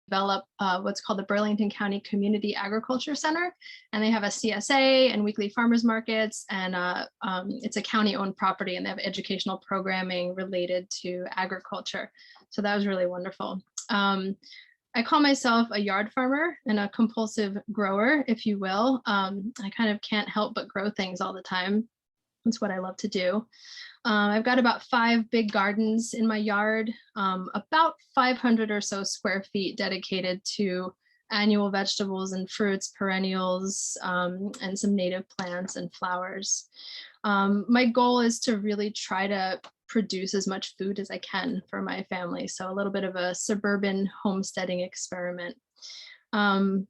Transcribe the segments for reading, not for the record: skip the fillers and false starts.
develop what's called the Burlington County Community Agriculture Center, and they have a CSA and weekly farmers markets, and it's a county-owned property, and they have educational programming related to agriculture. So that was really wonderful. I call myself a yard farmer and a compulsive grower, if you will. I kind of can't help but grow things all the time. That's what I love to do. I've got about 5 big gardens in my yard, about 500 or so square feet dedicated to annual vegetables and fruits, perennials, and some native plants and flowers. My goal is to really try to produce as much food as I can for my family. So a little bit of a suburban homesteading experiment. And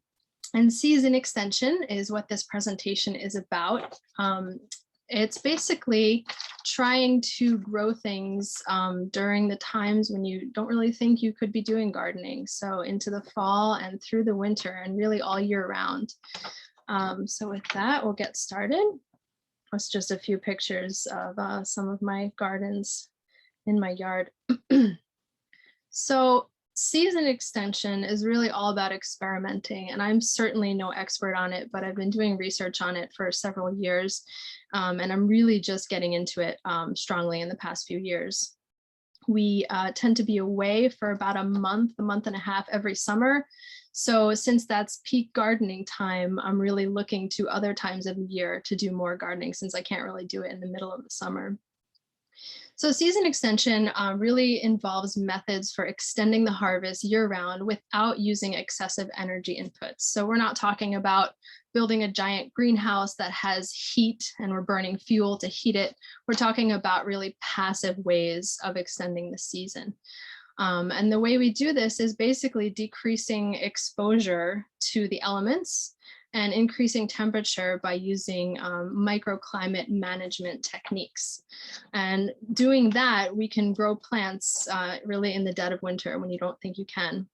season extension is what this presentation is about. It's basically trying to grow things during the times when you don't really think you could be doing gardening. So into the fall and through the winter and really all year round. So with that, we'll get started. That's just a few pictures of some of my gardens in my yard. So season extension is really all about experimenting, and I'm certainly no expert on it, but I've been doing research on it for several years, and I'm really just getting into it strongly in the past few years. We tend to be away for about a month and a half every summer. So since that's peak gardening time, I'm really looking to other times of the year to do more gardening, since I can't really do it in the middle of the summer. So season extension really involves methods for extending the harvest year-round without using excessive energy inputs. So we're not talking about building a giant greenhouse that has heat and we're burning fuel to heat it. We're talking about really passive ways of extending the season. And the way we do this is basically decreasing exposure to the elements and increasing temperature by using microclimate management techniques. And doing that, we can grow plants really in the dead of winter when you don't think you can.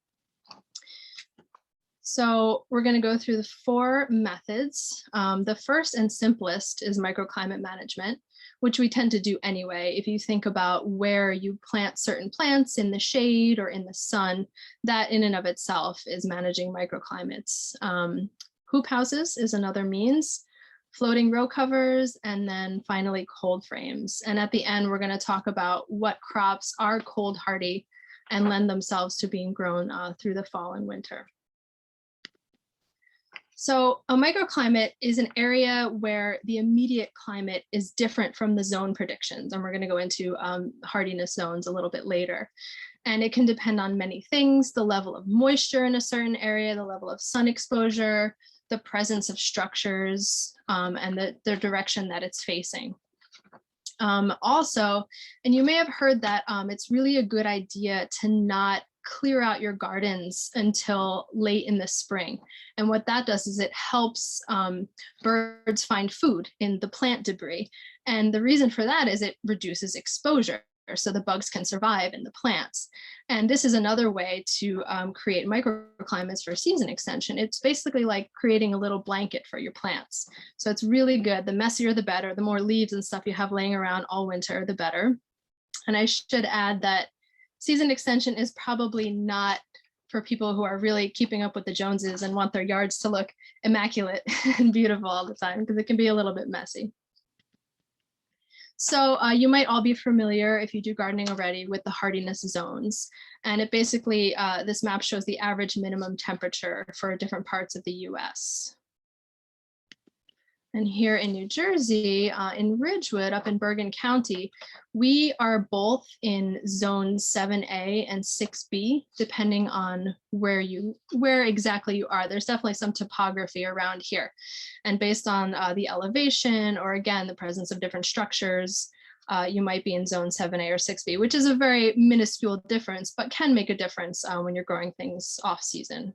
So we're going to go through the 4 methods. The first and simplest is microclimate management, which we tend to do anyway. If you think about where you plant certain plants in the shade or in the sun, that in and of itself is managing microclimates. Hoop houses is another means, floating row covers, and then finally cold frames. And at the end, we're going to talk about what crops are cold hardy and lend themselves to being grown through the fall and winter. So a microclimate is an area where the immediate climate is different from the zone predictions. And we're going to go into hardiness zones a little bit later. And it can depend on many things: the level of moisture in a certain area, the level of sun exposure, the presence of structures, and the direction that it's facing. Also, and you may have heard that it's really a good idea to not clear out your gardens until late in the spring. And what that does is it helps birds find food in the plant debris. And the reason for that is it reduces exposure, so the bugs can survive in the plants. And this is another way to create microclimates for season extension. It's basically like creating a little blanket for your plants. So it's really good. The messier, the better. The more leaves and stuff you have laying around all winter, the better. And I should add that season extension is probably not for people who are really keeping up with the Joneses and want their yards to look immaculate and beautiful all the time, because it can be a little bit messy. So you might all be familiar, if you do gardening already, with the hardiness zones. And it basically, this map shows the average minimum temperature for different parts of the US. And here in New Jersey, in Ridgewood, up in Bergen County, we are both in zone 7A and 6B, depending on where exactly you are. There's definitely some topography around here. And based on the elevation, or again, the presence of different structures, you might be in zone 7A or 6B, which is a very minuscule difference, but can make a difference when you're growing things off season.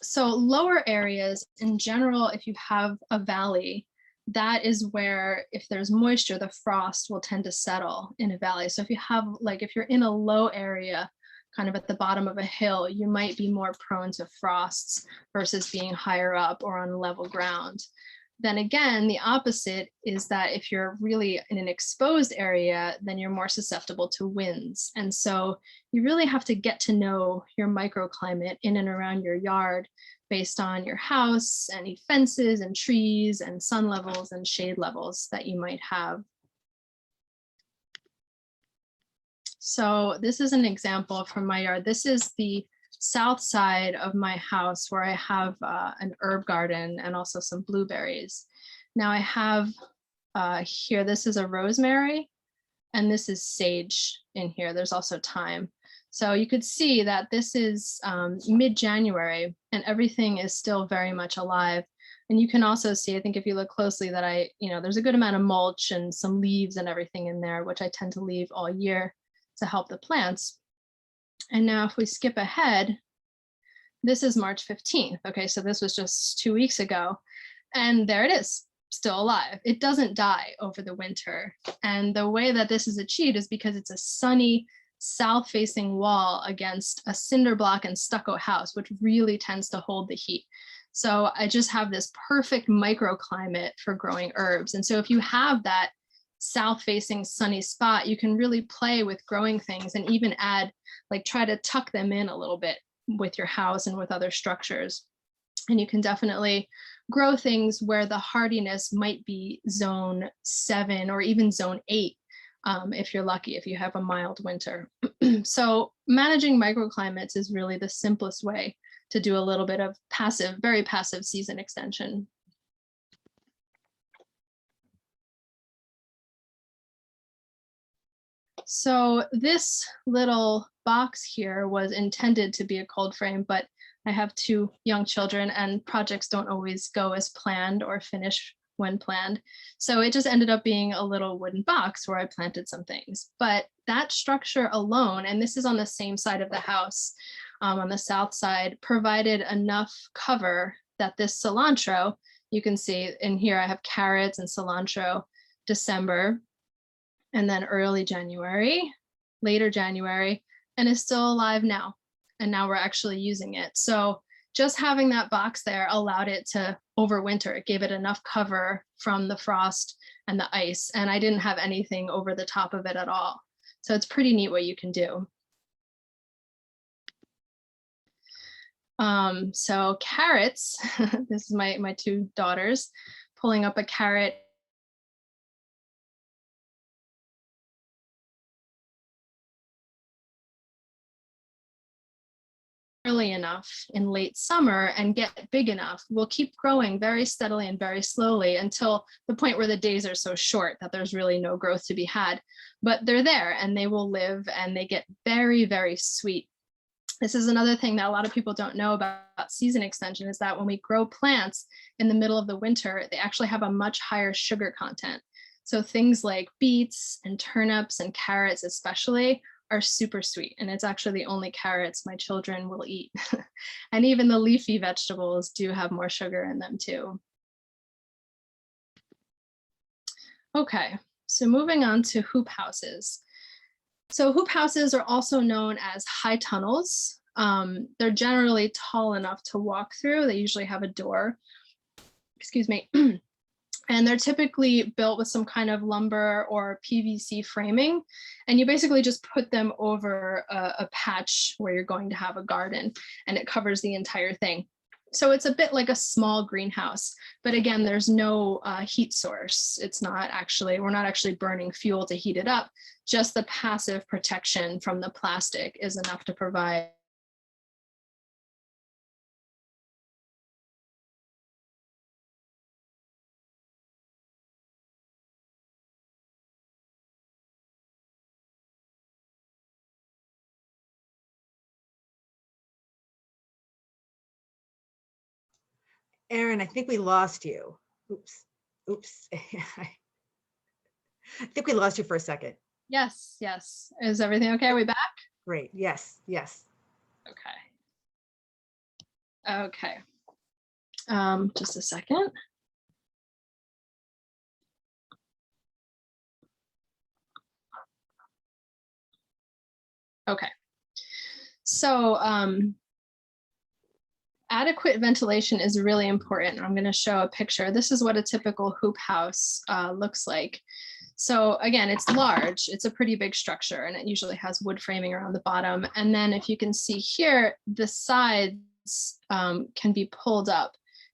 So lower areas in general, if you have a valley, that is where, if there's moisture, the frost will tend to settle in a valley. So if you have, like, if you're in a low area, kind of at the bottom of a hill, you might be more prone to frosts versus being higher up or on level ground. Then again, the opposite is that if you're really in an exposed area, then you're more susceptible to winds. And so you really have to get to know your microclimate in and around your yard based on your house, any fences and trees and sun levels and shade levels that you might have. So this is an example from my yard. This is the south side of my house where I have an herb garden and also some blueberries. Now I have here, this is a rosemary and this is sage in here. There's also thyme. So you could see that this is mid-January and everything is still very much alive. And you can also see, I think if you look closely that there's a good amount of mulch and some leaves and everything in there, which I tend to leave all year to help the plants. And now if we skip ahead, this is March 15th. Okay, so this was just 2 weeks ago. And there it is, still alive. It doesn't die over the winter. And the way that this is achieved is because it's a sunny, south-facing wall against a cinder block and stucco house, which really tends to hold the heat. So I just have this perfect microclimate for growing herbs. And so if you have that south-facing sunny spot, you can really play with growing things and even add, try to tuck them in a little bit with your house and with other structures. And you can definitely grow things where the hardiness might be zone 7 or even zone 8, if you're lucky, if you have a mild winter. So managing microclimates is really the simplest way to do a little bit of passive, very passive season extension. So this little box here was intended to be a cold frame, but I have 2 young children and projects don't always go as planned or finish when planned. So it just ended up being a little wooden box where I planted some things. But that structure alone, and this is on the same side of the house, on the south side, provided enough cover that this cilantro, you can see in here, I have carrots and cilantro, December, and then early January, later January, and is still alive now. And now we're actually using it. So just having that box there allowed it to overwinter. It gave it enough cover from the frost and the ice, and I didn't have anything over the top of it at all. So it's pretty neat what you can do. So carrots, this is my 2 daughters pulling up a carrot. Early enough in late summer and get big enough will keep growing very steadily and very slowly until the point where the days are so short that there's really no growth to be had. But they're there and they will live and they get very, very sweet. This is another thing that a lot of people don't know about season extension is that when we grow plants in the middle of the winter, they actually have a much higher sugar content. So things like beets and turnips and carrots especially are super sweet. And it's actually the only carrots my children will eat. And even the leafy vegetables do have more sugar in them too. Okay, so moving on to hoop houses. So hoop houses are also known as high tunnels. They're generally tall enough to walk through. They usually have a door, excuse me. And they're typically built with some kind of lumber or PVC framing. And you basically just put them over a patch where you're going to have a garden and it covers the entire thing. So it's a bit like a small greenhouse, but again, there's no heat source. We're not actually burning fuel to heat it up. Just the passive protection from the plastic is enough to provide Erin, I think we lost you. Oops. I think we lost you for a second. Yes. Is everything okay? Are we back? Great. Yes. Okay. Just a second. Okay. So Adequate ventilation is really important. I'm going to show a picture. This is what a typical hoop house looks like. So again, it's large. It's a pretty big structure, and it usually has wood framing around the bottom. And then if you can see here, the sides can be pulled up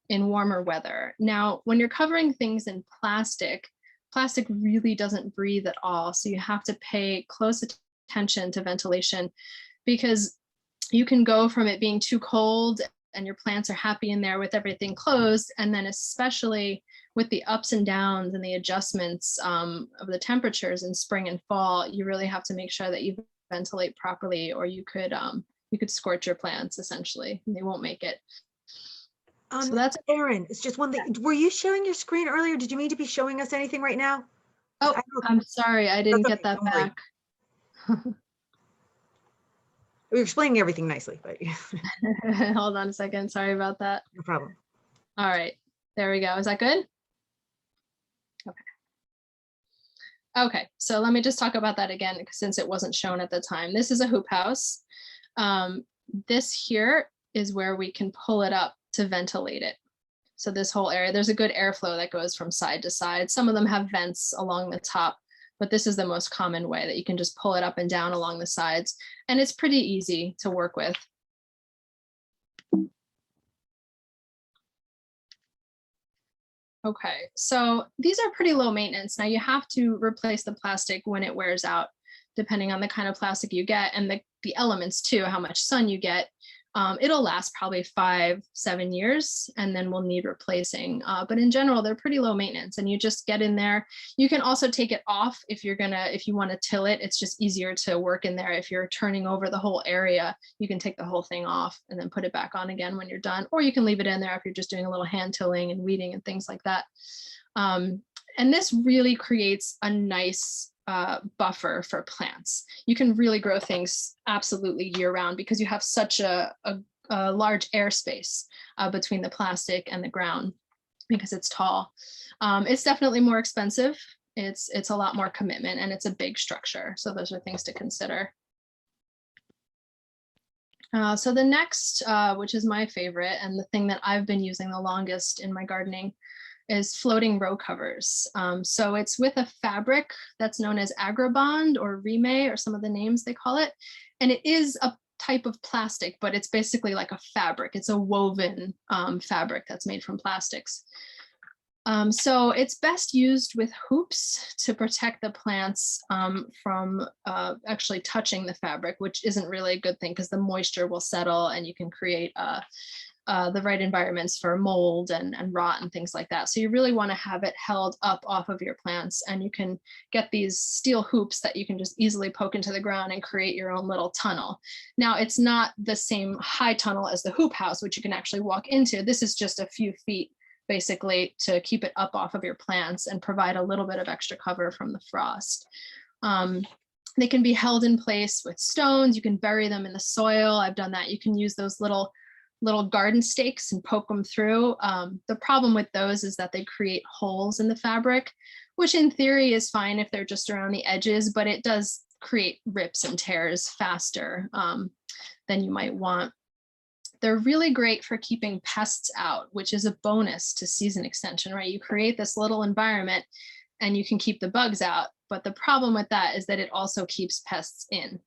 in warmer weather. Now, when you're covering things in plastic, plastic really doesn't breathe at all. So you have to pay close attention to ventilation, because you can go from it being too cold and your plants are happy in there with everything closed, and then especially with the ups and downs and the adjustments of the temperatures in spring and fall, you really have to make sure that you ventilate properly, or you could scorch your plants essentially, and they won't make it. So that's Erin, it's just one thing. Were you sharing your screen earlier? Did you mean to be showing us anything right now? Oh, I'm sorry, I didn't get that back. We were explaining everything nicely, but hold on a second. Sorry about that. No problem. All right, there we go. Is that good? Okay, so let me just talk about that again, since it wasn't shown at the time. This is a hoop house. This here is where we can pull it up to ventilate it. So this whole area, there's a good airflow that goes from side to side. Some of them have vents along the top, but this is the most common way that you can just pull it up and down along the sides. And it's pretty easy to work with. Okay, so these are pretty low maintenance. Now you have to replace the plastic when it wears out, depending on the kind of plastic you get and the elements too, how much sun you get. It'll last probably 5-7 years, and then we'll need replacing. But in general, they're pretty low maintenance, and you just get in there. You can also take it off if you want to till it. It's just easier to work in there. If you're turning over the whole area, you can take the whole thing off and then put it back on again when you're done, or you can leave it in there if you're just doing a little hand tilling and weeding and things like that. And this really creates a nice buffer for plants. You can really grow things absolutely year round because you have such a large airspace between the plastic and the ground because it's tall. It's definitely more expensive. It's a lot more commitment, and it's a big structure. So those are things to consider. So the next, which is my favorite and the thing that I've been using the longest in my gardening, is floating row covers. So it's with a fabric that's known as agrobond or rime, or some of the names they call it. And it is a type of plastic, but it's basically like a fabric. It's a woven fabric that's made from plastics. So it's best used with hoops to protect the plants from actually touching the fabric, which isn't really a good thing because the moisture will settle and you can create the right environments for mold and rot and things like that. So you really want to have it held up off of your plants, and you can get these steel hoops that you can just easily poke into the ground and create your own little tunnel. Now, it's not the same high tunnel as the hoop house, which you can actually walk into. This is just a few feet basically to keep it up off of your plants and provide a little bit of extra cover from the frost. They can be held in place with stones. You can bury them in the soil. I've done that. You can use those little garden stakes and poke them through. The problem with those is that they create holes in the fabric, which in theory is fine if they're just around the edges, but it does create rips and tears faster than you might want. They're really great for keeping pests out, which is a bonus to season extension, right? You create this little environment and you can keep the bugs out. But the problem with that is that it also keeps pests in.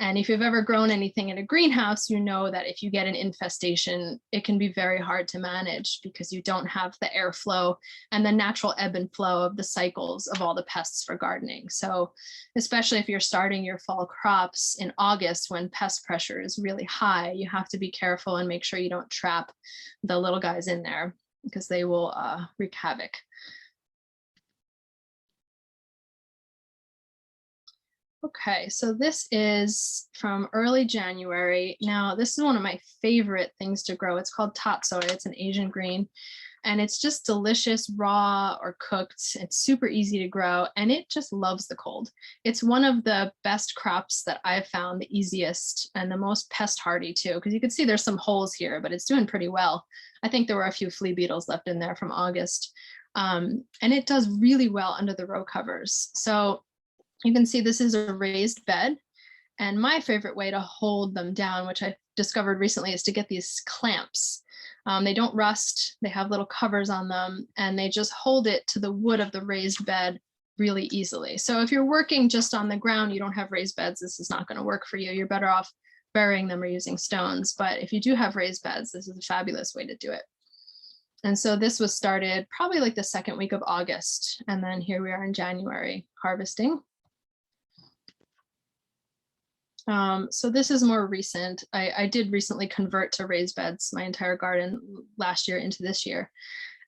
And if you've ever grown anything in a greenhouse, you know that if you get an infestation, it can be very hard to manage because you don't have the airflow and the natural ebb and flow of the cycles of all the pests for gardening. So especially if you're starting your fall crops in August when pest pressure is really high, you have to be careful and make sure you don't trap the little guys in there because they will wreak havoc. Okay, so this is from early January. Now, this is one of my favorite things to grow. It's called Tatsoi. It's an Asian green, and it's just delicious raw or cooked. It's super easy to grow, and it just loves the cold. It's one of the best crops that I've found, the easiest and the most pest hardy too, because you can see there's some holes here, but it's doing pretty well. I think there were a few flea beetles left in there from August. And it does really well under the row covers. So you can see this is a raised bed, and my favorite way to hold them down, which I discovered recently, is to get these clamps. They don't rust, they have little covers on them, and they just hold it to the wood of the raised bed really easily. So if you're working just on the ground, you don't have raised beds, this is not going to work for you. You're better off burying them or using stones. But if you do have raised beds, this is a fabulous way to do it. And so this was started probably like the second week of August. And then here we are in January harvesting. So this is more recent. I did recently convert to raised beds, my entire garden last year into this year.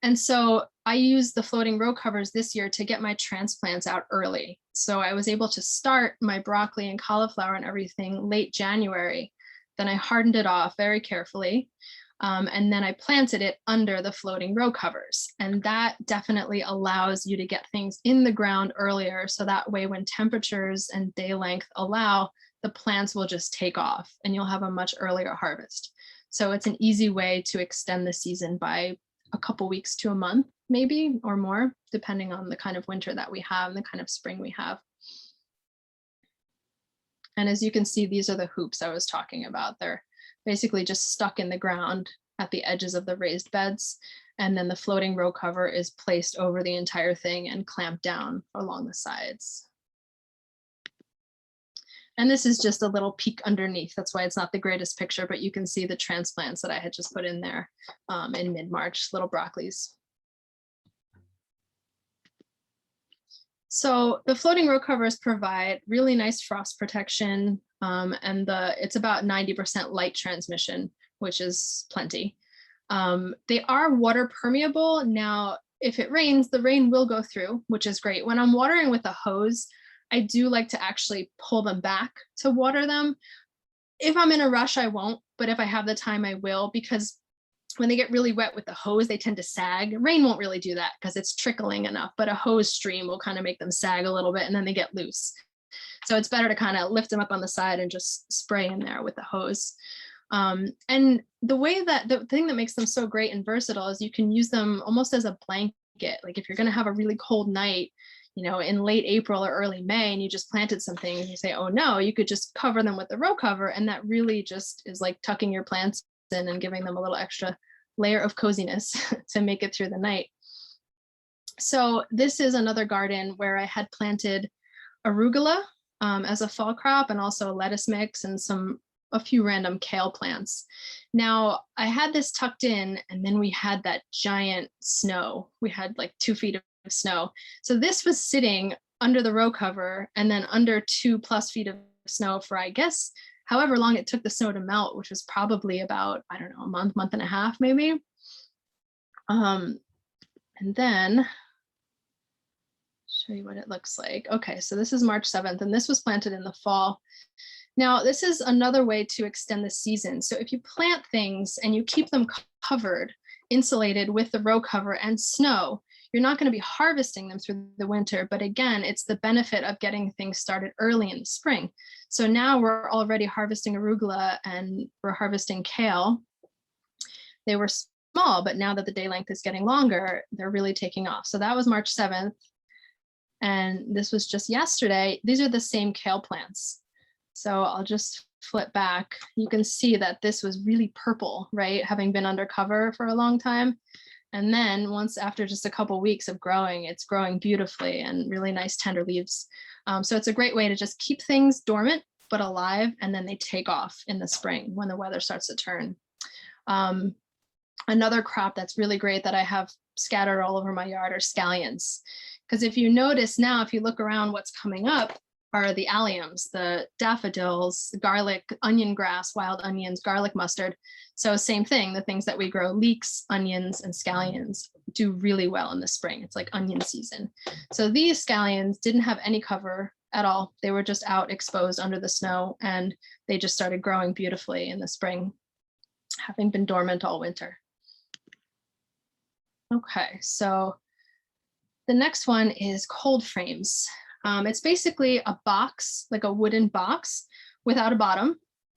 And so I used the floating row covers this year to get my transplants out early. So I was able to start my broccoli and cauliflower and everything late January. Then I hardened it off very carefully. And then I planted it under the floating row covers. And that definitely allows you to get things in the ground earlier. So that way, when temperatures and day length allow, the plants will just take off and you'll have a much earlier harvest. So it's an easy way to extend the season by a couple weeks to a month, maybe, or more, depending on the kind of winter that we have and the kind of spring we have. And as you can see, these are the hoops I was talking about. They're basically just stuck in the ground at the edges of the raised beds. And then the floating row cover is placed over the entire thing and clamped down along the sides. And this is just a little peek underneath. That's why it's not the greatest picture, but you can see the transplants that I had just put in there in mid-March, little broccolis. So the floating row covers provide really nice frost protection, and it's about 90% light transmission, which is plenty. They are water permeable. Now, if it rains, the rain will go through, which is great. When I'm watering with a hose, I do like to actually pull them back to water them. If I'm in a rush, I won't, but if I have the time, I will, because when they get really wet with the hose, they tend to sag. Rain won't really do that because it's trickling enough, but a hose stream will kind of make them sag a little bit and then they get loose. So it's better to kind of lift them up on the side and just spray in there with the hose. And the thing that makes them so great and versatile is you can use them almost as a blanket. Like if you're going to have a really cold night, you know, in late April or early May, and you just planted some things, you say, oh no, you could just cover them with the row cover. And that really just is like tucking your plants in and giving them a little extra layer of coziness to make it through the night. So this is another garden where I had planted arugula as a fall crop, and also a lettuce mix and a few random kale plants. Now I had this tucked in, and then we had that giant snow. We had like 2 feet of snow. So this was sitting under the row cover and then under 2+ feet of snow for, I guess, however long it took the snow to melt, which was probably about, I don't know, a month and a half, maybe. And then show you what it looks like. Okay, so this is March 7th, and this was planted in the fall. Now, this is another way to extend the season. So if you plant things and you keep them covered, insulated with the row cover and snow, you're not going to be harvesting them through the winter. But again, it's the benefit of getting things started early in the spring. So now we're already harvesting arugula and we're harvesting kale. They were small, but now that the day length is getting longer, they're really taking off. So that was March 7th. And this was just yesterday. These are the same kale plants. So I'll just flip back. You can see that this was really purple, right? Having been undercover for a long time. And then after just a couple of weeks of growing, it's growing beautifully and really nice tender leaves. So it's a great way to just keep things dormant but alive, and then they take off in the spring when the weather starts to turn. Another crop that's really great that I have scattered all over my yard are scallions. Because if you notice now, if you look around, what's coming up are the alliums, the daffodils, garlic, onion grass, wild onions, garlic mustard. So same thing, the things that we grow, leeks, onions, and scallions do really well in the spring. It's like onion season. So these scallions didn't have any cover at all. They were just out exposed under the snow, and they just started growing beautifully in the spring, having been dormant all winter. Okay, so the next one is cold frames. It's basically a box, like a wooden box without a bottom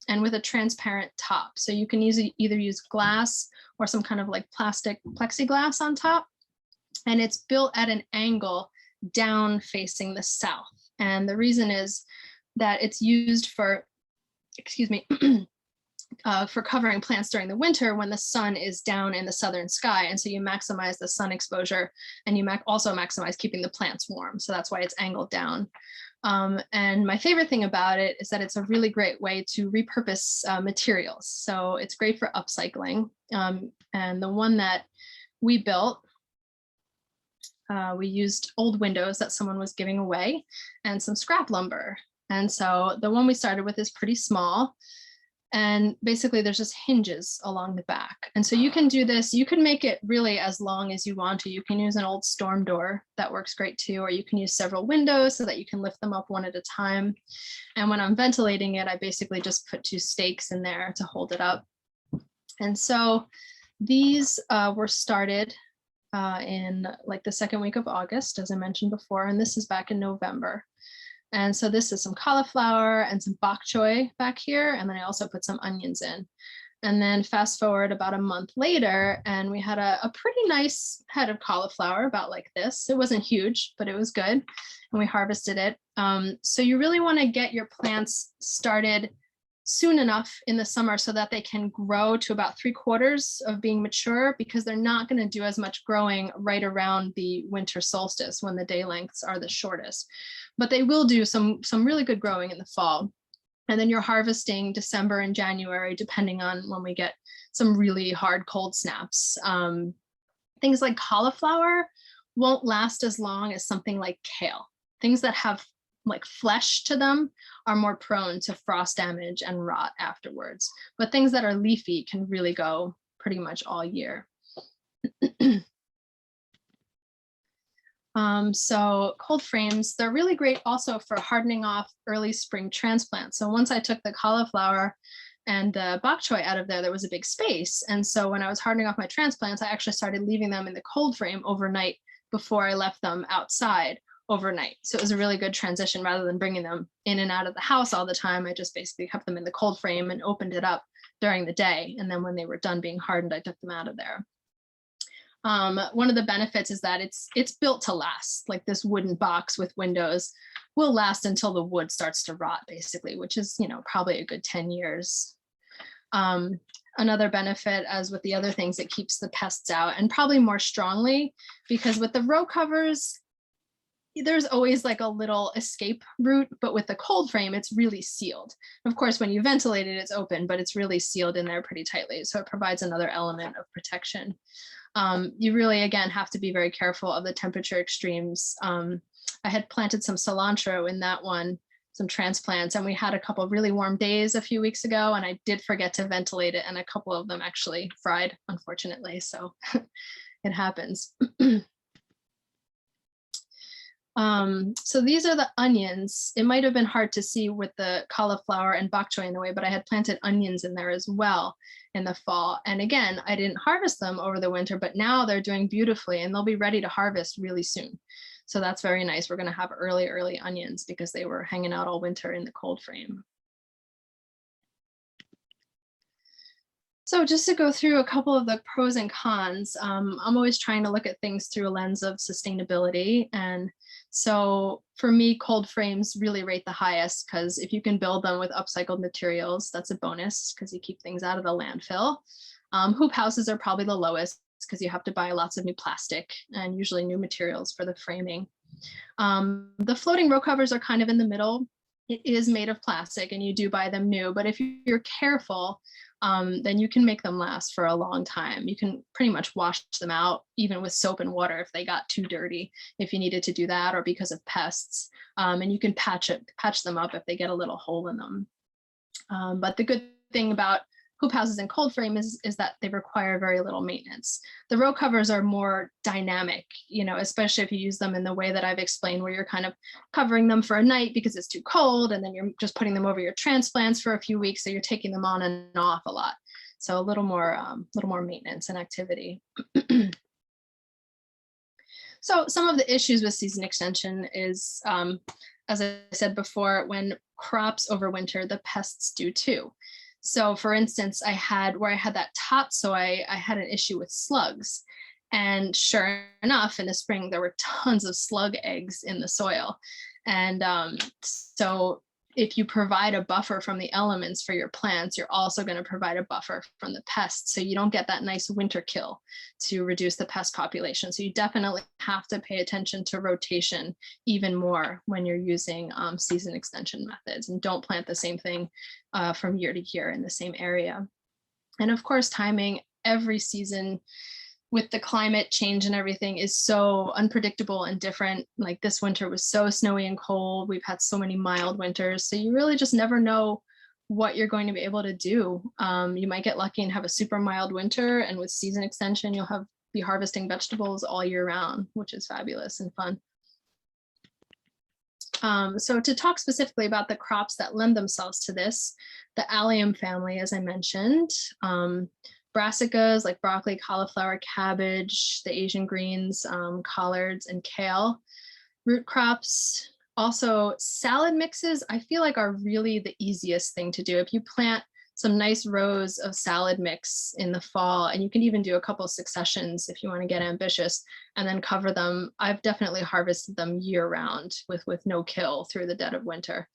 and with a transparent top. So you can either use glass or some kind of like plastic plexiglass on top. And it's built at an angle down facing the south. And the reason is that it's used for, for covering plants during the winter when the sun is down in the southern sky. And so you maximize the sun exposure, and you also maximize keeping the plants warm. So that's why it's angled down. And my favorite thing about it is that it's a really great way to repurpose materials. So it's great for upcycling. And the one that we built, we used old windows that someone was giving away and some scrap lumber. And so the one we started with is pretty small. And basically there's just hinges along the back. And so you can do this, you can make it really as long as you want to. You can use an old storm door, that works great too, or you can use several windows so that you can lift them up one at a time. And when I'm ventilating it, I basically just put 2 stakes in there to hold it up. And so these were started in like the second week of August, as I mentioned before, and this is back in November. And so this is some cauliflower and some bok choy back here. And then I also put some onions in. And then fast forward about a month later, and we had a pretty nice head of cauliflower, about like this. It wasn't huge, but it was good. And we harvested it. So you really want to get your plants started soon enough in the summer so that they can grow to about 3/4 of being mature, because they're not going to do as much growing right around the winter solstice when the day lengths are the shortest. But they will do some really good growing in the fall. And then you're harvesting December and January, depending on when we get some really hard cold snaps. Things like cauliflower won't last as long as something like kale. Things that have like flesh to them are more prone to frost damage and rot afterwards. But things that are leafy can really go pretty much all year. So cold frames, they're really great also for hardening off early spring transplants. So once I took the cauliflower and the bok choy out of there, there was a big space. And so when I was hardening off my transplants, I actually started leaving them in the cold frame overnight before I left them outside overnight. So it was a really good transition. Rather than bringing them in and out of the house all the time, I just basically kept them in the cold frame and opened it up during the day. And then when they were done being hardened, I took them out of there. One of the benefits is that it's built to last. Like this wooden box with windows will last until the wood starts to rot, basically, which is, probably a good 10 years. Another benefit, as with the other things, it keeps the pests out, and probably more strongly, because with the row covers, there's always like a little escape route, but with the cold frame, it's really sealed. Of course, when you ventilate it, it's open, but it's really sealed in there pretty tightly. So it provides another element of protection. You really, again, have to be very careful of the temperature extremes. I had planted some cilantro in that one, some transplants, and we had a couple of really warm days a few weeks ago, and I did forget to ventilate it, and a couple of them actually fried, unfortunately. So it happens. So these are the onions. It might have been hard to see with the cauliflower and bok choy in the way, but I had planted onions in there as well in the fall. And again, I didn't harvest them over the winter, but now they're doing beautifully and they'll be ready to harvest really soon. So that's very nice. We're going to have early onions because they were hanging out all winter in the cold frame. So just to go through a couple of the pros and cons, I'm always trying to look at things through a lens of sustainability. And so for me, cold frames really rate the highest, because if you can build them with upcycled materials, that's a bonus because you keep things out of the landfill. Hoop houses are probably the lowest because you have to buy lots of new plastic and usually new materials for the framing. The floating row covers are kind of in the middle. It is made of plastic and you do buy them new, but if you're careful, then you can make them last for a long time. You can pretty much wash them out, even with soap and water, if they got too dirty, if you needed to do that, or because of pests. And you can patch them up if they get a little hole in them. But the good thing about hoop houses and cold frame is that they require very little maintenance. The row covers are more dynamic, especially if you use them in the way that I've explained, where you're kind of covering them for a night because it's too cold, and then you're just putting them over your transplants for a few weeks, so you're taking them on and off a lot. So a little more maintenance and activity. So some of the issues with season extension is, as I said before, when crops overwinter, the pests do too. So for instance, where I had that Tatsoi, I had an issue with slugs. And sure enough, in the spring, there were tons of slug eggs in the soil. And so if you provide a buffer from the elements for your plants, you're also going to provide a buffer from the pests. So you don't get that nice winter kill to reduce the pest population. So you definitely have to pay attention to rotation even more when you're using season extension methods, and don't plant the same thing from year to year in the same area. And of course, timing every season with the climate change and everything is so unpredictable and different. Like this winter was so snowy and cold. We've had so many mild winters. So you really just never know what you're going to be able to do. You might get lucky and have a super mild winter, and with season extension, you'll be harvesting vegetables all year round, which is fabulous and fun. So to talk specifically about the crops that lend themselves to this, the allium family, as I mentioned, brassicas like broccoli, cauliflower, cabbage, the Asian greens, collards, and kale. Root crops, also salad mixes, I feel like are really the easiest thing to do. If you plant some nice rows of salad mix in the fall, and you can even do a couple of successions if you want to get ambitious, and then cover them. I've definitely harvested them year round with no kill through the dead of winter,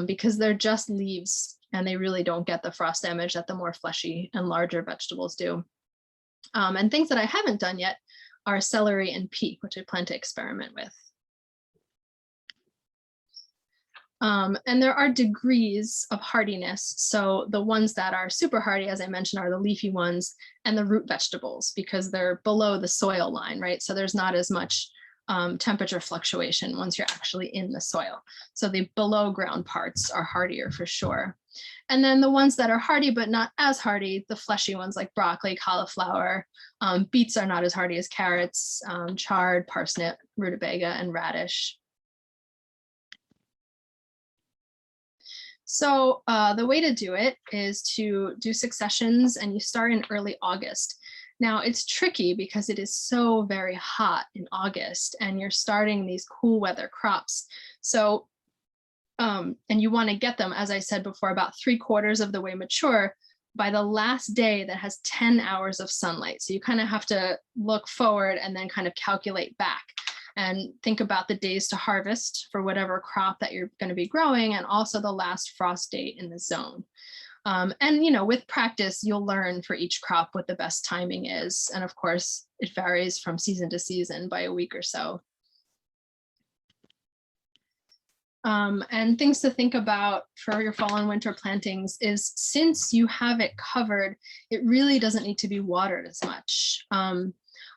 because they're just leaves and they really don't get the frost damage that the more fleshy and larger vegetables do. And things that I haven't done yet are celery and pea, which I plan to experiment with. And there are degrees of hardiness. So the ones that are super hardy, as I mentioned, are the leafy ones and the root vegetables, because they're below the soil line, right? So there's not as much temperature fluctuation once you're actually in the soil. So the below ground parts are hardier for sure. And then the ones that are hardy but not as hardy, the fleshy ones like broccoli, cauliflower, beets are not as hardy as carrots, chard, parsnip, rutabaga, and radish. So the way to do it is to do successions, and you start in early August. Now it's tricky because it is so very hot in August, and you're starting these cool weather crops. So, and you want to get them, as I said before, about 3/4 of the way mature by the last day that has 10 hours of sunlight. So you kind of have to look forward and then kind of calculate back and think about the days to harvest for whatever crop that you're going to be growing, and also the last frost date in the zone. And, you know, with practice, you'll learn for each crop what the best timing is. And of course, it varies from season to season by a week or so. And things to think about for your fall and winter plantings is, since you have it covered, it really doesn't need to be watered as much.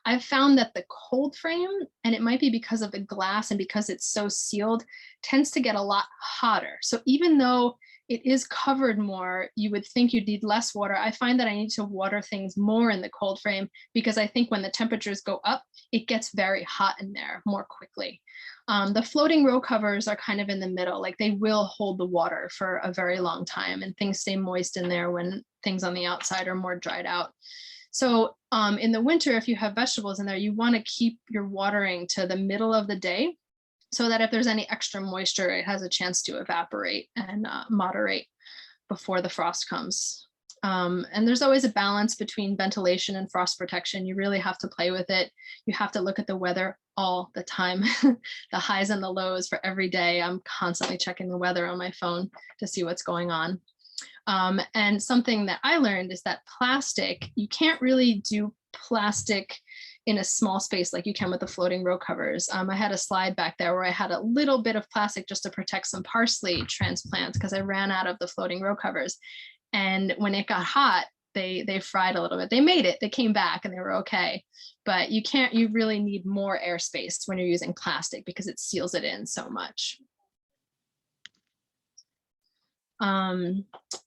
I've found that the cold frame, and it might be because of the glass and because it's so sealed, tends to get a lot hotter. So even though it is covered more, you would think you'd need less water. I find that I need to water things more in the cold frame, because I think when the temperatures go up, it gets very hot in there more quickly. The floating row covers are kind of in the middle, like they will hold the water for a very long time, and things stay moist in there when things on the outside are more dried out. So in the winter, if you have vegetables in there, you want to keep your watering to the middle of the day, so that if there's any extra moisture, it has a chance to evaporate and moderate before the frost comes. And there's always a balance between ventilation and frost protection. You really have to play with it. You have to look at the weather all the time, the highs and the lows for every day. I'm constantly checking the weather on my phone to see what's going on. And something that I learned is that plastic, you can't really do plastic in a small space like you can with the floating row covers. I had a slide back there where I had a little bit of plastic just to protect some parsley transplants, because I ran out of the floating row covers. And when it got hot, they fried a little bit. They made it, they came back and they were okay. But you really need more airspace when you're using plastic, because it seals it in so much.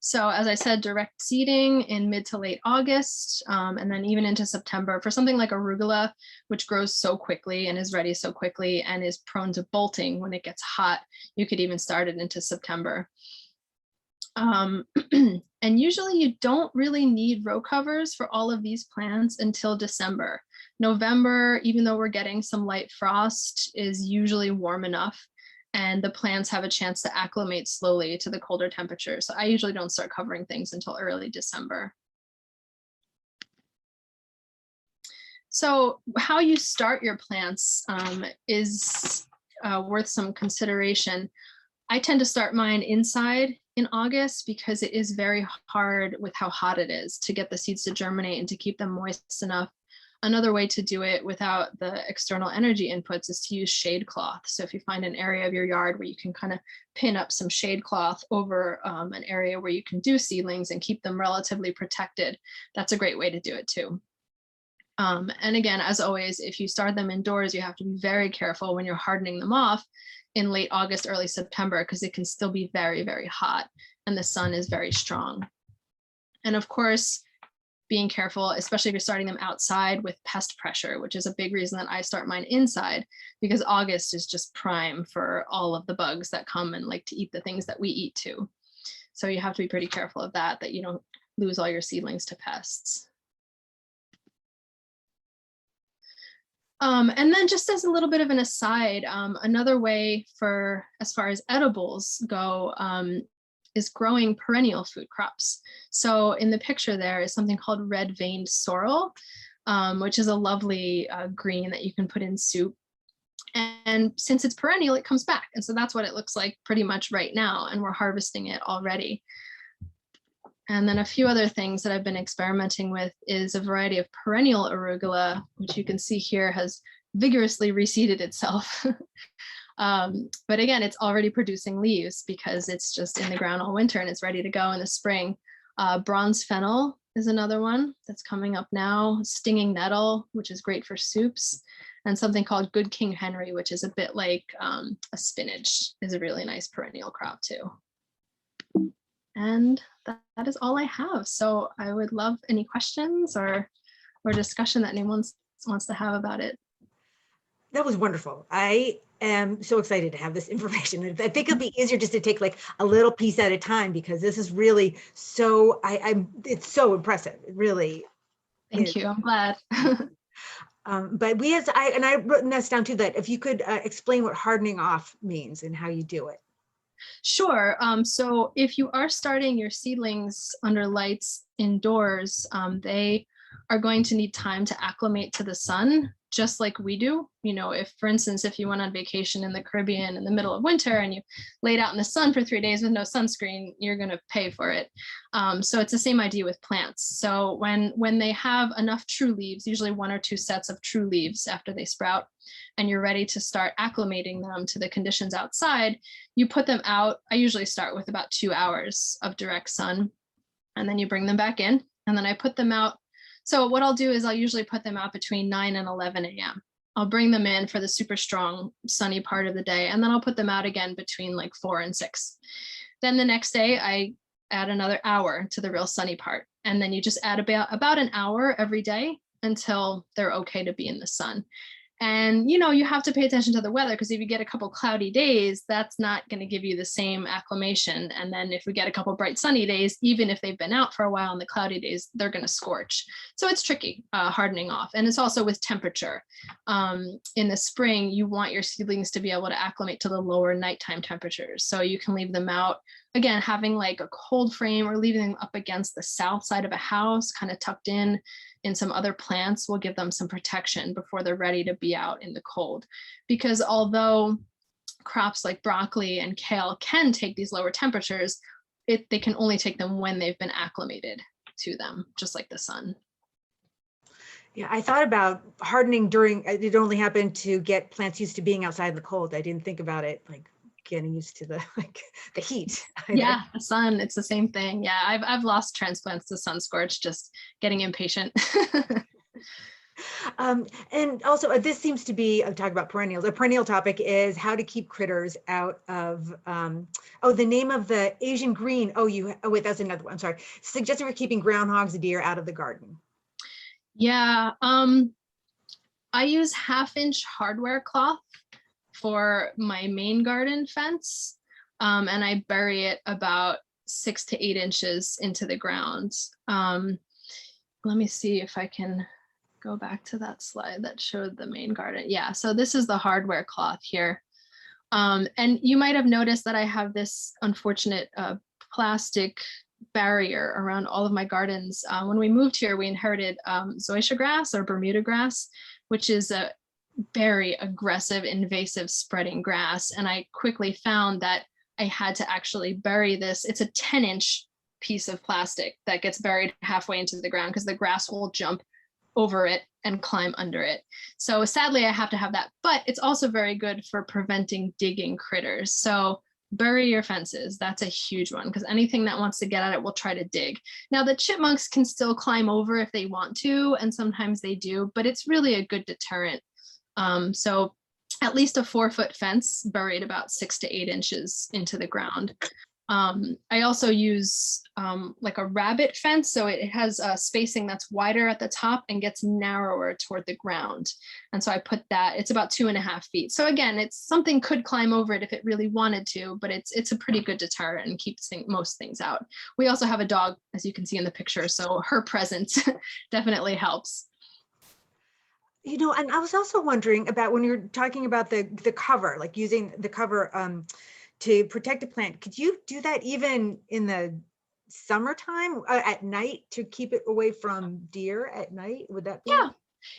So as I said, direct seeding in mid to late August, and then even into September for something like arugula, which grows so quickly and is ready so quickly and is prone to bolting when it gets hot. You could even start it into September. And usually you don't really need row covers for all of these plants until December. November, even though we're getting some light frost, is usually warm enough, and the plants have a chance to acclimate slowly to the colder temperatures. So I usually don't start covering things until early December. So how you start your plants is worth some consideration. I tend to start mine inside in August because it is very hard with how hot it is to get the seeds to germinate and to keep them moist enough. Another way to do it without the external energy inputs is to use shade cloth. So if you find an area of your yard where you can kind of pin up some shade cloth over an area where you can do seedlings and keep them relatively protected, that's a great way to do it too. And again, as always, if you start them indoors, you have to be very careful when you're hardening them off in late August, early September, because it can still be very, very hot and the sun is very strong. And of course, being careful, especially if you're starting them outside with pest pressure, which is a big reason that I start mine inside, because August is just prime for all of the bugs that come and like to eat the things that we eat too. So you have to be pretty careful of that, that you don't lose all your seedlings to pests. And then just as a little bit of an aside, another way for as far as edibles go is growing perennial food crops. So in the picture there is something called red-veined sorrel, which is a lovely green that you can put in soup. And since it's perennial, it comes back. And so that's what it looks like pretty much right now. And we're harvesting it already. And then a few other things that I've been experimenting with is a variety of perennial arugula, which you can see here has vigorously reseeded itself. But again, it's already producing leaves because it's just in the ground all winter and it's ready to go in the spring. Bronze fennel is another one that's coming up now. Stinging nettle, which is great for soups. And something called Good King Henry, which is a bit like a spinach, is a really nice perennial crop too. And that is all I have. So I would love any questions or discussion that anyone wants to have about it. That was wonderful. I am so excited to have this information. I think it'll be easier just to take like a little piece at a time, because this is really so, it's so impressive. It really Thank you. I'm glad. But I wrote this down too, that if you could explain what hardening off means and how you do it. Sure. So if you are starting your seedlings under lights indoors, they are going to need time to acclimate to the sun, just like we do. You know, if, for instance, if you went on vacation in the Caribbean in the middle of winter and you laid out in the sun for 3 days with no sunscreen, you're going to pay for it. So it's the same idea with plants. So when they have enough true leaves, usually 1 or 2 sets of true leaves after they sprout, and you're ready to start acclimating them to the conditions outside, you put them out. I usually start with about 2 hours of direct sun, and then you bring them back in, and then I put them out. So what I'll do is I'll usually put them out between 9 and 11 a.m. I'll bring them in for the super strong sunny part of the day, and then I'll put them out again between like 4 and 6. Then the next day I add another hour to the real sunny part. And then you just add about an hour every day until they're okay to be in the sun. And, you know, you have to pay attention to the weather, because if you get a couple cloudy days, that's not going to give you the same acclimation. And then if we get a couple bright sunny days, even if they've been out for a while on the cloudy days, they're going to scorch. So it's tricky hardening off. And it's also with temperature. In the spring, you want your seedlings to be able to acclimate to the lower nighttime temperatures. So you can leave them out, again, having like a cold frame or leaving them up against the south side of a house, kind of tucked in some other plants, will give them some protection before they're ready to be out in the cold. Because although crops like broccoli and kale can take these lower temperatures, they can only take them when they've been acclimated to them, just like the sun. Yeah, I thought about hardening during, it only happened to get plants used to being outside in the cold. I didn't think about it like getting used to the heat. Yeah, the sun, it's the same thing. Yeah, I've lost transplants to sun scorch, just getting impatient. And also this seems to be, I'm talking about perennials. A perennial topic is how to keep critters out of, the name of the Asian green. Oh wait, that's another one. I'm sorry. Suggested for keeping groundhogs, deer out of the garden. Yeah, I use 1/2-inch hardware cloth for my main garden fence, and I bury it about 6 to 8 inches into the ground. Let me see if I can go back to that slide that showed the main garden. Yeah, so this is the hardware cloth here. And you might have noticed that I have this unfortunate plastic barrier around all of my gardens. When we moved here, we inherited zoysia grass or Bermuda grass, which is a very aggressive, invasive spreading grass. And I quickly found that I had to actually bury this. It's a 10-inch piece of plastic that gets buried halfway into the ground because the grass will jump over it and climb under it. So sadly, I have to have that, but it's also very good for preventing digging critters. So bury your fences. That's a huge one because anything that wants to get at it will try to dig. Now the chipmunks can still climb over if they want to, and sometimes they do, but it's really a good deterrent. So at least a 4-foot fence buried about 6 to 8 inches into the ground. I also use like a rabbit fence. So it has a spacing that's wider at the top and gets narrower toward the ground. And so I put that, it's about 2.5 feet. So again, it's something could climb over it if it really wanted to, but it's a pretty good deterrent and keeps most things out. We also have a dog, as you can see in the picture. So her presence definitely helps. You know, and I was also wondering about when you're talking about the cover, like using the cover to protect a plant. Could you do that even in the summertime at night to keep it away from deer at night? Would that be? Yeah.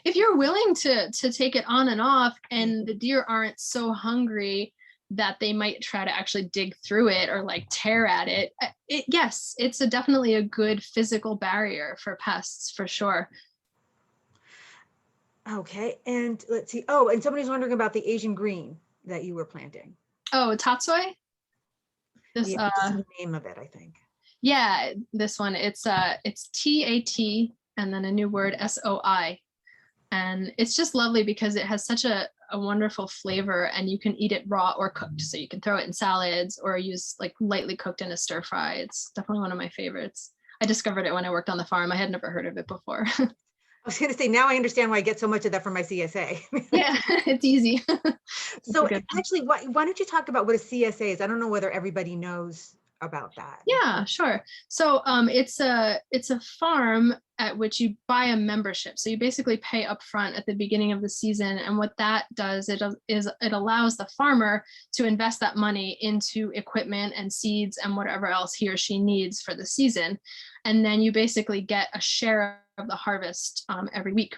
If you're willing to take it on and off and the deer aren't so hungry that they might try to actually dig through it or like tear at it, yes, it's definitely a good physical barrier for pests for sure. Okay, and let's see. Oh, and somebody's wondering about the Asian green that you were planting. Oh, Tatsoi? This Yeah, just the name of it, I think. Yeah, this one. It's TAT and then a new word SOI. And it's just lovely because it has such a wonderful flavor and you can eat it raw or cooked. So you can throw it in salads or use like lightly cooked in a stir fry. It's definitely one of my favorites. I discovered it when I worked on the farm. I had never heard of it before. I was going to say, now I understand why I get so much of that from my CSA. Yeah, it's easy. So actually, why don't you talk about what a CSA is? I don't know whether everybody knows about that. Yeah, sure. So it's a farm at which you buy a membership. So you basically pay up front at the beginning of the season. And what that does, it allows the farmer to invest that money into equipment and seeds and whatever else he or she needs for the season. And then you basically get a share of the harvest every week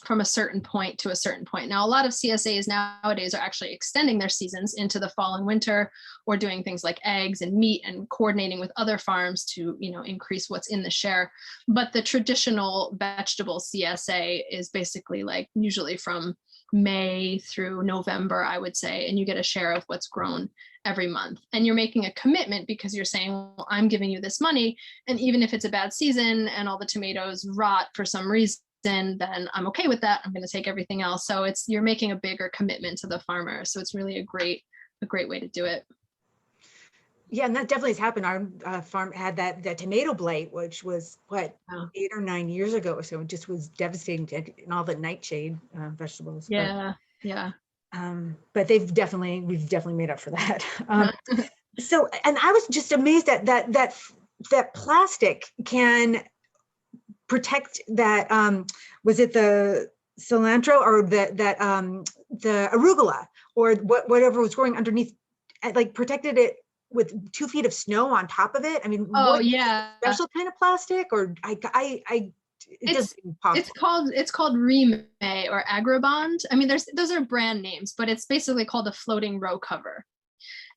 from a certain point to a certain point. Now, a lot of CSAs nowadays are actually extending their seasons into the fall and winter, or doing things like eggs and meat and coordinating with other farms to, increase what's in the share. But the traditional vegetable CSA is basically like usually from May through November, I would say, and you get a share of what's grown every month. And you're making a commitment because you're saying, well, I'm giving you this money. And even if it's a bad season and all the tomatoes rot for some reason, then I'm okay with that. I'm going to take everything else. So you're making a bigger commitment to the farmer. So it's really a great way to do it. Yeah, and that definitely has happened. Our farm had that tomato blight, which was 8 or 9 years ago. So it just was devastating in all the nightshade vegetables. Yeah, yeah. But we've definitely made up for that. So, and I was just amazed that plastic can protect that. Was it the cilantro or the arugula or whatever was growing underneath? Like protected it with 2 feet of snow on top of it. I mean, yeah, special kind of plastic, or it's called Rime or Agribond. I mean, those are brand names, but it's basically called a floating row cover,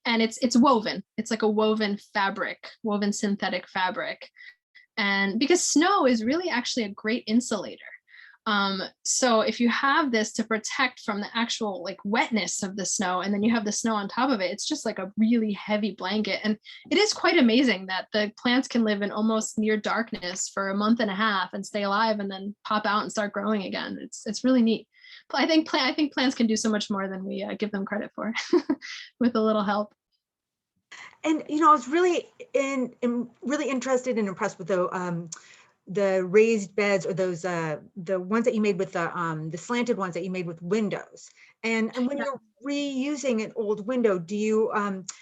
and it's woven. It's like a woven synthetic fabric, and because snow is really actually a great insulator. So if you have this to protect from the actual like wetness of the snow, and then you have the snow on top of it, it's just like a really heavy blanket. And it is quite amazing that the plants can live in almost near darkness for a month and a half and stay alive and then pop out and start growing again. It's really neat. I think plants can do so much more than we give them credit for with a little help. And I was really really interested and impressed with the raised beds, or those the ones that you made with the slanted ones that you made with windows. And when you're reusing an old window, do you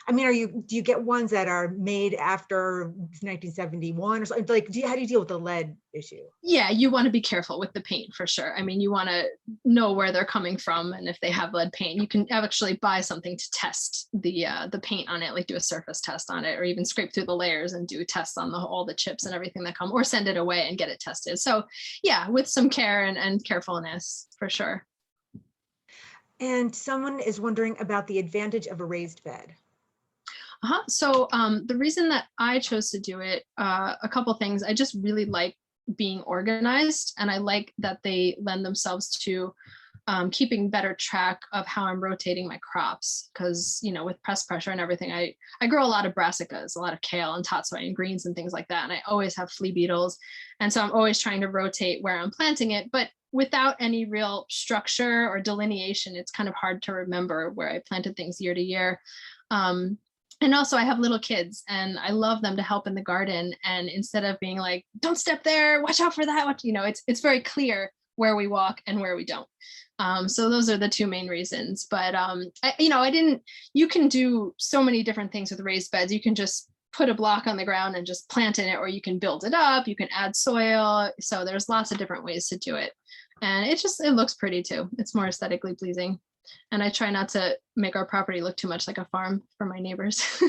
do you get ones that are made after 1971 or something? Like, how do you deal with the lead issue? Yeah, you want to be careful with the paint for sure. I mean, you want to know where they're coming from, and if they have lead paint, you can actually buy something to test the paint on it, like do a surface test on it, or even scrape through the layers and do tests on all the chips and everything that come, or send it away and get it tested. So yeah, with some care and carefulness for sure. And someone is wondering about the advantage of a raised bed. So the reason that I chose to do it, a couple things. I just really like being organized, and I like that they lend themselves to keeping better track of how I'm rotating my crops. Because, you know, with pest pressure and everything, I grow a lot of brassicas, a lot of kale and tatsoi and greens and things like that. And I always have flea beetles. And so I'm always trying to rotate where I'm planting it. But without any real structure or delineation, it's kind of hard to remember where I planted things year to year. And also I have little kids and I love them to help in the garden. And instead of being like, don't step there, watch out for that, you know, it's very clear where we walk and where we don't. So those are the two main reasons. But, you can do so many different things with raised beds. You can just put a block on the ground and just plant in it, or you can build it up, you can add soil. So there's lots of different ways to do it. And it looks pretty too. It's more aesthetically pleasing. And I try not to make our property look too much like a farm for my neighbors.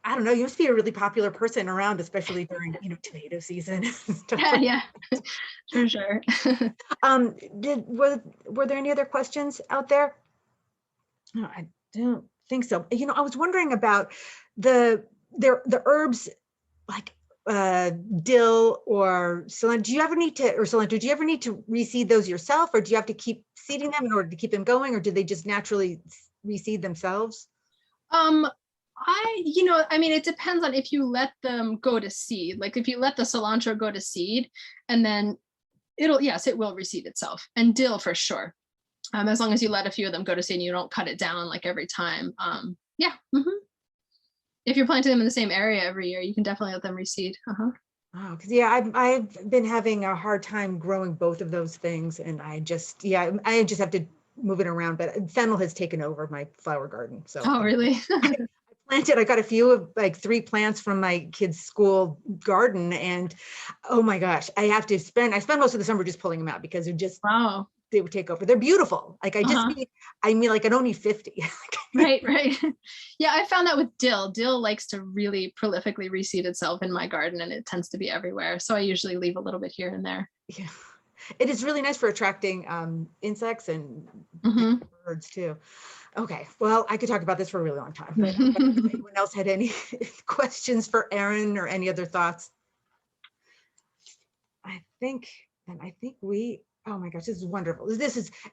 I don't know, you must be a really popular person around, especially during, tomato season. Yeah, for sure. Were there any other questions out there? No, I don't think so. I was wondering about the herbs like dill or cilantro. Do you ever need to, or cilantro, do you ever need to reseed those yourself, or do you have to keep seeding them in order to keep them going, or do they just naturally reseed themselves? It depends on if you let them go to seed. Like if you let the cilantro go to seed, and then it will reseed itself. And dill for sure. As long as you let a few of them go to seed and you don't cut it down like every time. If you're planting them in the same area every year, you can definitely let them reseed. Oh, because I've been having a hard time growing both of those things, and I just have to move it around. But fennel has taken over my flower garden. So oh, really? I got a few of like 3 plants from my kids' school garden, and oh my gosh, I spend most of the summer just pulling them out because they're just Wow. They would take over. They're beautiful. Like I mean like I don't need 50. Right. Yeah, I found that with dill. Dill likes to really prolifically reseed itself in my garden, and it tends to be everywhere. So I usually leave a little bit here and there. Yeah, it is really nice for attracting insects and birds too. Okay, well, I could talk about this for a really long time. But if anyone else had any questions for Erin or any other thoughts? I think oh my gosh, this is wonderful.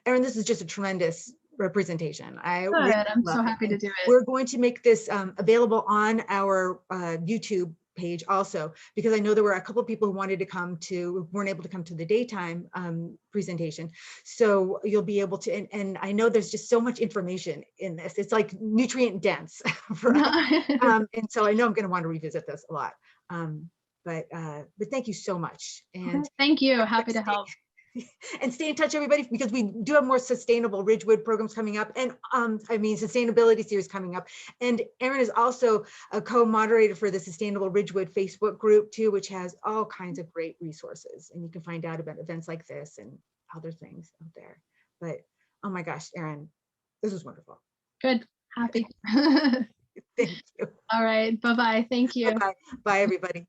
Erin, this is just a tremendous representation. Good. I'm so happy to do it. We're going to make this available on our YouTube page also, because I know there were a couple of people who weren't able to come to the daytime presentation. So you'll be able to, and I know there's just so much information in this. It's like nutrient dense. And so I know I'm going to want to revisit this a lot. But thank you so much. And thank you. Happy to help. And stay in touch, everybody, because we do have more sustainable Ridgewood programs coming up, and sustainability series coming up. And Erin is also a co-moderator for the Sustainable Ridgewood Facebook group too, which has all kinds of great resources, and you can find out about events like this and other things out there. But oh my gosh, Erin, this was wonderful. Good. Happy. Thank you. All right. Bye-bye. Thank you. Bye. Bye, everybody.